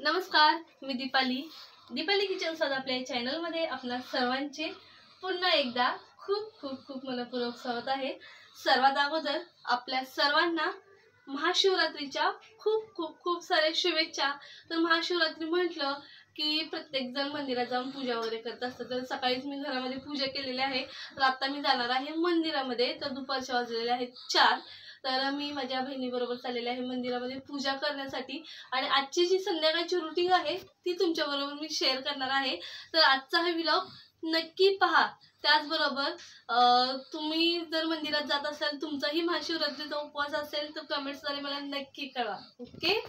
नमस्कार, मी दीपाली किचन स्वाद आपल्या चॅनलमध्ये आपल्या सर्वांचे पुन्हा एकदा खूप खूप खूप मनपूर्वक स्वागत आहे। सर्वात अगोदर आपल्या सर्वांना महाशिवरात्रीच्या खूप खूप खूप सारे शुभेच्छा। तर महाशिवरात्री म्हटलं की प्रत्येक जण मंदिरात जाऊन पूजा वगैरे करत असतात। तर सकाळीच मी घरामध्ये पूजा केलेली आहे। तर आता मी जाणार आहे मंदिरामध्ये। तर दुपारचे वाजलेले आहेत 4। तर मी माझ्या बहिणीबरोबर चाललेले आहे मंदिरामध्ये पूजा करण्यासाठी। आणि आजची जी संध्याकाळची रुटीन आहे ती तुमच्याबरोबर मी शेअर करणार आहे। तर आजचा हा व्लॉग नक्की पहा। त्याचबरोबर तुम्ही जर मंदिरात जात असाल, तुमचाही महाशिवरात्रीचा उपवास असेल तर कमेंट्सद्वारे मला नक्की कळवा। ओके।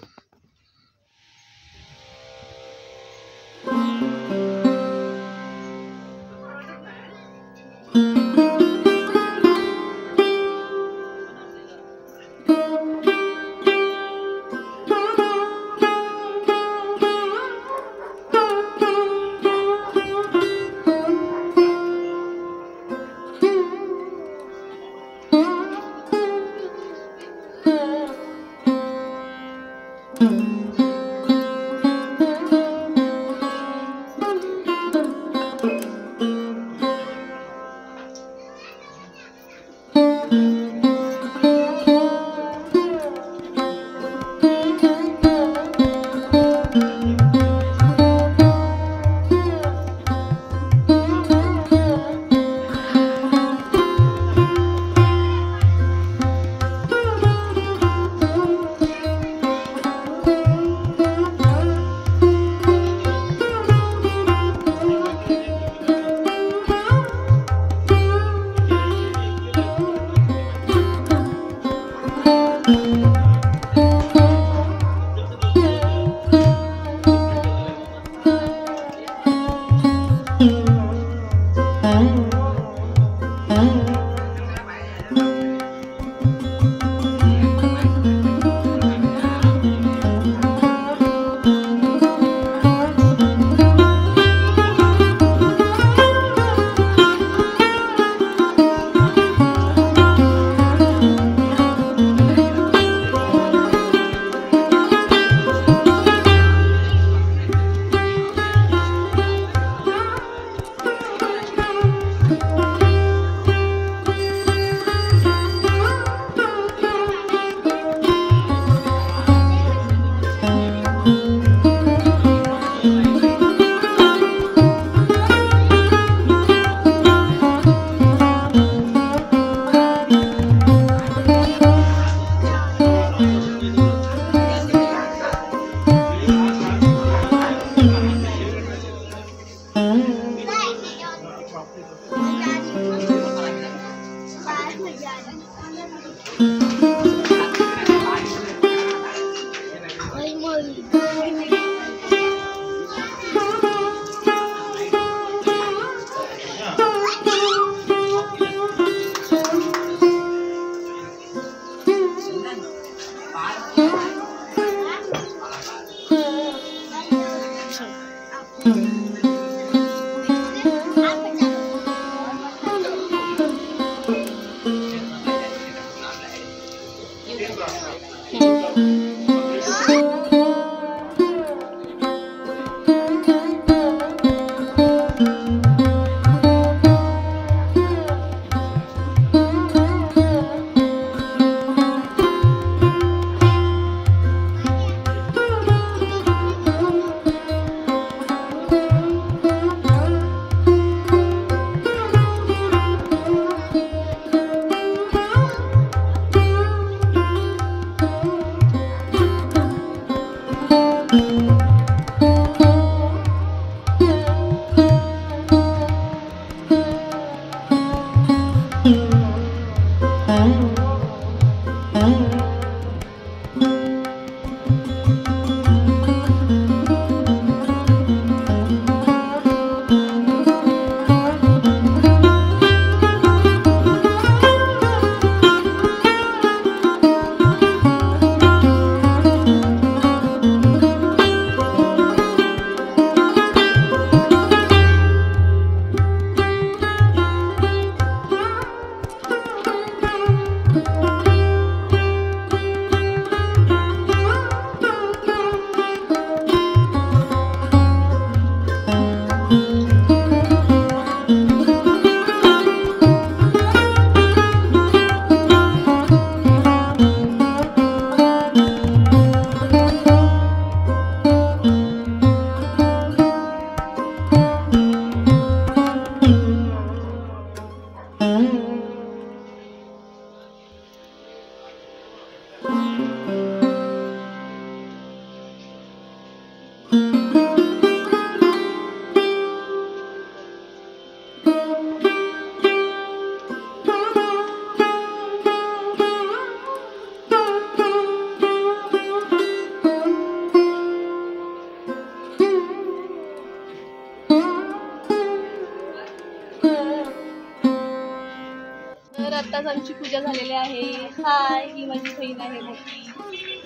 आत्ताच आमची पूजा झालेली आहे. हाय, ही माझी बहीण आहे मोठी.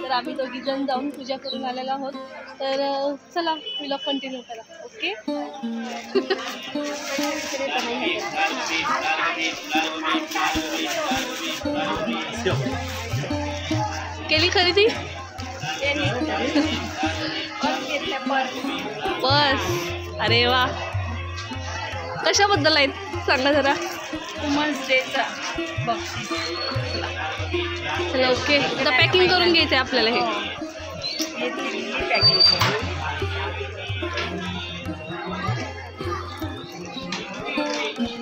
तर आम्ही दोघी जण जाऊन पूजा करून आलेलो आहोत. तर चला व्लॉग कंटिन्यू करा. ओके. केली खरेदी? बस. अरे वा, कशाबद्दल आहेत सांगा जरा. वुमन्स डेचा बॉक्स. चला ओके, आता पॅकिंग करून घ्यायचं आहे आपल्याला. हे पॅकिंग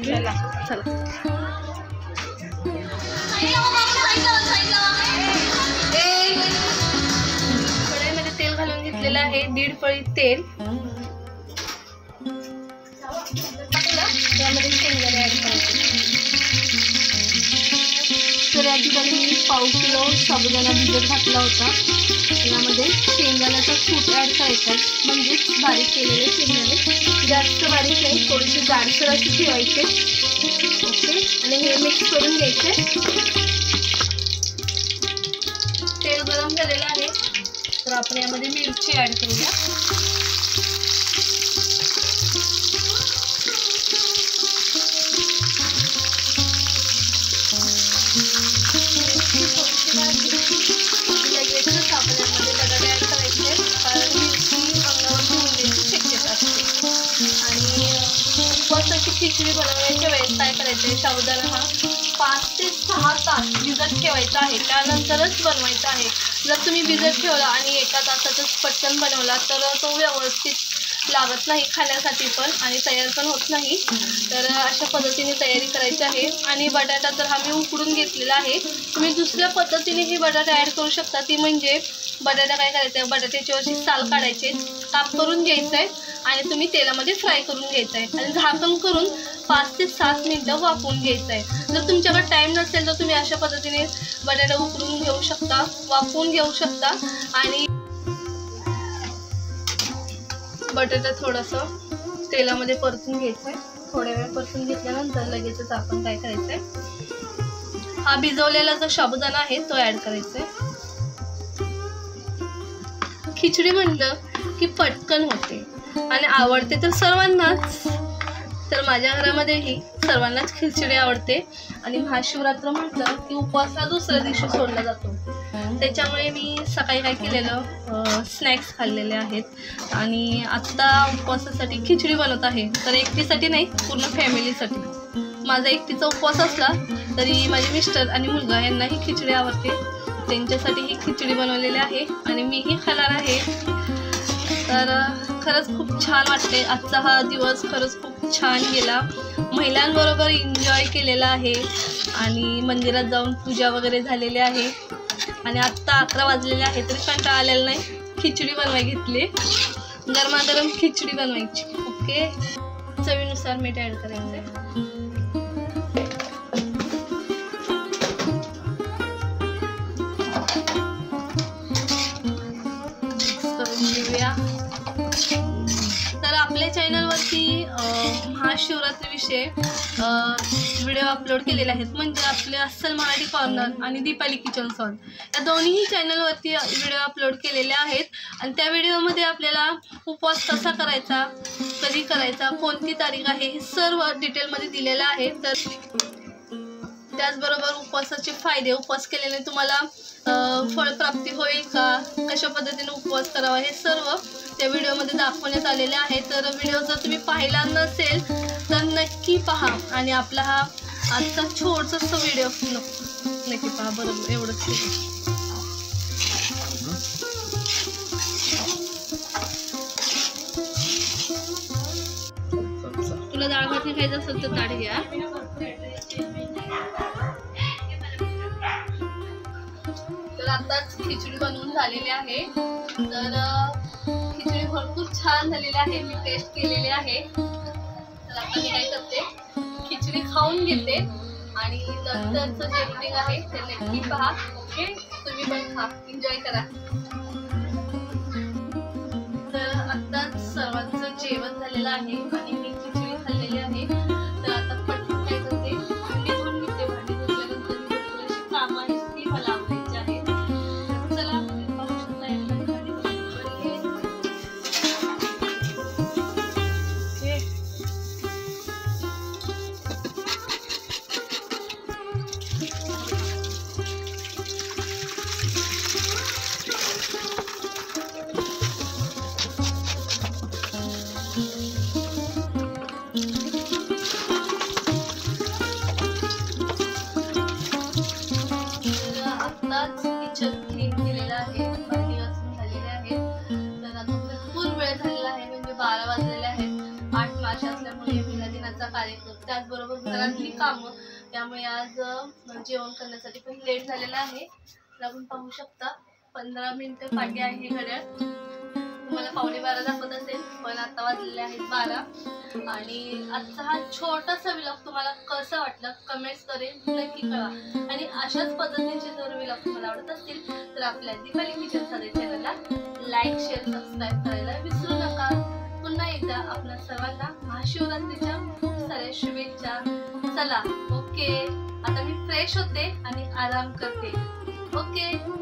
चला चला. कढईमध्ये तेल घालून घेतलेलं आहे, 1.5 पळी तेल. त्यामध्ये शेंगदाणे ॲड करायचे. तर या ठिकाणी मी 1/2 किलो साबुदाणा भिजत घातला होता. यामध्ये शेंगदाण्याचा कूट ॲड करायचा, म्हणजेच बारीक केलेले शेंगदाणे. जास्त बारीक नाही, थोडेसे जाडसर असे ठेवायचे. ओके. आणि हे मिक्स करून घ्यायचे. तेल गरम झालेलं आहे, तर आपण यामध्ये मिरची ॲड करूया. लगेचच आपण यामध्ये बटाटे ॲड करायचे, कारण मिरची अंगावर घेण्याची शक्यता असते. आणि उपवासाची खिचडी बनवण्याच्या वेळेस काय करायचं, साबुदाणा हा 5 ते 6 तास भिजत ठेवायचा आहे. त्यानंतरच बनवायचा आहे. जर तुम्ही भिजत ठेवला आणि 1 तासातच पटकन बनवला तर तो व्यवस्थित लागत नाही खाण्यासाठी पण, आणि तयार पण होत नाही. तर अशा पद्धतीने तयारी करायची आहे. आणि बटाटा तर हा मी उकडून घेतलेला आहे. तुम्ही दुसऱ्या पद्धतीने ही बटाटा ॲड करू शकता. ती म्हणजे बटाटा काय करायचं आहे, बटाट्याची वरची साल काढायचे, काप करून घ्यायचं आहे आणि तुम्ही तेलामध्ये फ्राय करून घ्यायचं आहे. आणि झाकण करून 5 ते 7 मिनटं वाफवून घ्यायचं आहे. जर तुमच्याकडे टाईम नसेल तर तुम्ही अशा पद्धतीने बटाटा उकडून घेऊ शकता, वाफवून घेऊ शकता. आणि बटाटा थोडंसं तेलामध्ये परतून घ्यायचं आहे. थोड्या वेळ परतून घेतल्यानंतर लगेचच आपण काय करायचं आहे, हा भिजवलेला जो साबुदाणा आहे तो ॲड करायचा आहे. खिचडी म्हटलं की पटकन होते आणि आवडते तर सर्वांनाच. तर माझ्या घरामध्येही सर्वांनाच खिचडी आवडते. आणि महाशिवरात्र म्हटलं की उपवास हा दुसऱ्या दिवशी सोडला जातो. त्याच्यामुळे मी सकाळी काय केलेलं, स्नॅक्स खाल्लेले आहेत. आणि आत्ता उपवासासाठी खिचडी बनवत आहे. तर एकटीसाठी नाही, पूर्ण फॅमिलीसाठी. माझा एकटीचा उपवास असला तरी माझे मिस्टर आणि मुलगा यांनाही खिचडी आवडते. त्यांच्यासाठी ही खिचडी बनवलेली आहे आणि मीही खाणार आहे. तर खरंच खूप छान वाटते. आजचा हा दिवस खरंच खूप छान गेला. महिलांबरोबर एन्जॉय केलेला आहे आणि मंदिरात जाऊन पूजा वगैरे झालेली आहे. आणि आत्ता 11 वाजलेले आहे तरी कंटाळा आलेला नाही. खिचडी बनवायला घेतली, गरमागरम खिचडी बनवायची. ओके. चवीनुसार मीठ ॲड करायचं. तर आपल्या चॅनलवरती महाशिवरात्रीविषयी व्हिडिओ अपलोड केलेले आहेत. म्हणजे आपले अस्सल मराठी कॉर्नर आणि दीपाली किचन सॉल या दोन्हीही चॅनलवरती व्हिडिओ अपलोड केलेले आहेत. आणि त्या व्हिडिओमध्ये आपल्याला उपवास कसा करायचा, कधी करायचा, कोणती तारीख आहे, हे सर्व डिटेलमध्ये दिलेलं आहे. तर त्याचबरोबर उपवासाचे फायदे, उपवास केल्याने तुम्हाला फळप्राप्ती होईल का, कशा पद्धतीने उपवास करावा, हे सर्व त्या व्हिडिओमध्ये दाखवण्यात आलेले आहे. तर व्हिडिओ जर तुम्ही पाहिला नसेल तर नक्की पहा. आणि आपला हा आजचा छोटासा व्हिडिओ नक्की पहा. बरोबर, एवढंच. तुला डाळ भात खायचं असेल तर ताट घ्या. तर आताच खिचडी बनवून झालेली आहे. तर खिचडी भरपूर खूप छान झालेले आहे, मी टेस्ट केलेले आहे। तर आता मी काय करते, खिचडी खाऊन घेते आणि नंतरचं जे रुटीन आहे ते नक्की पहा। ओके, तुम्ही पण खा, एन्जॉय करा। तर आत्ताच सर्वांचं जेवण झालेलं आहे आणि मी खिचडी खाल्लेली आहे। तर आता पटकन काय करते, भांडी धुवून घेते। भांडी धुतल्यानंतर मी थोडीशी कामं आहेत ती मला आवरायची आहेत। तर चला, पाहू शकता एकदा भांडी धुवून घेते। आत्ताच किचन क्लीन केलेलं आहे, भांडी घासून झालेले आहेत। तर आता भरपूर वेळ झालेला आहे, म्हणजे 12 वाजलेले आहेत। 8 मार्च असल्यामुळे महिला दिनाचा कार्यक्रम, त्याचबरोबर घरातली कामं, त्यामुळे आज जेवण करण्यासाठी पण लेट झालेला आहे। तर आपण पाहू शकता 15 मिनिटं पाठी आहे घड्याळ। तुम्हाला 11:15 दाखवत असेल, पण आता वाजलेले आहेत 12। आणि आजचा हा छोटासा व्लॉग तुम्हाला कसा वाटला कमेंट्स करेल नक्की कळवा। आणि अशाच पद्धतीचे जर व्लॉग तुम्हाला आवडत असतील तर आपल्या दीपाली किचन साधे चॅनलला लाईक, शेअर, सबस्क्राईब करायला विसरू नका। पुन्हा एकदा आपल्या सर्वांना महाशिवरात्रीच्या खूप साऱ्या शुभेच्छा। चला, ओके, आता मी फ्रेश होते आणि आराम करते। ओके।